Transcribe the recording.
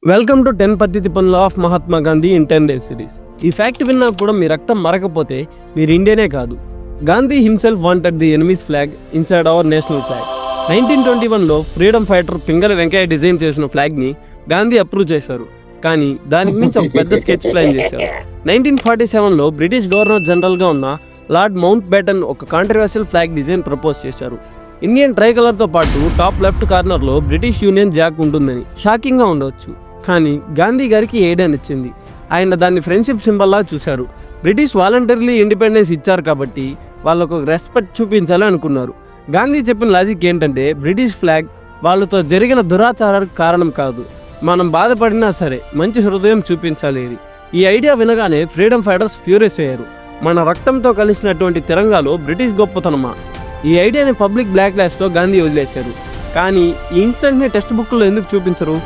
Welcome to 10 పద్ధతి పనులు of Mahatma Gandhi in 10 days series. ఈ ఫ్యాక్ట్ విన్నా కూడా మీ రక్తం మరకపోతే మీరు ఇండియనే కాదు. Gandhi himself wanted the enemies flag inside our national flag. 1921లో freedom fighter Pingali Venkayya design చేసిన ఫ్లాగ్ని గాంధీ అప్రూవ్ చేశారు. కానీ దానికి మించి ఒక పెద్ద స్కెచ్ ప్లాన్ చేశారు. 1947లో బ్రిటిష్ గవర్నర్ జనరల్గా ఉన్న లార్డ్ మౌంట్ బ్యాటన్ ఒక కాంట్రవర్షియల్ ఫ్లాగ్ డిజైన్ ప్రపోజ్ చేశారు. ఇండియన్ ట్రై కలర్తో పాటు టాప్ లెఫ్ట్ కార్నర్లో బ్రిటిష్ యూనియన్ జాక్ ఉంటుందని. షాకింగ్గా ఉండవచ్చు, కానీ గాంధీ గారికి ఏడా నచ్చింది. ఆయన దాన్ని ఫ్రెండ్షిప్ సింబల్లా చూశారు. బ్రిటిష్ వాలంటరీలీ ఇండిపెండెన్స్ ఇచ్చారు కాబట్టి వాళ్ళకు రెస్పెక్ట్ చూపించాలి అనుకున్నారు. గాంధీ చెప్పిన లాజిక్ ఏంటంటే, బ్రిటిష్ ఫ్లాగ్ వాళ్ళతో జరిగిన దురాచారానికి కారణం కాదు, మనం బాధపడినా సరే మంచి హృదయం చూపించాలి. ఈ ఐడియా వినగానే ఫ్రీడమ్ ఫైటర్స్ ఫ్యూరియస్ అయ్యారు. మన రక్తంతో కలిసినటువంటి తిరంగాలో బ్రిటిష్ గొప్పతనమా? ఈ ఐడియాని పబ్లిక్ బ్లాక్ లిస్ట్లో గాంధీ వదిలేశారు. కానీ ఈ ఇన్సిడెంట్ని టెక్స్ట్ బుక్లో ఎందుకు చూపించరు?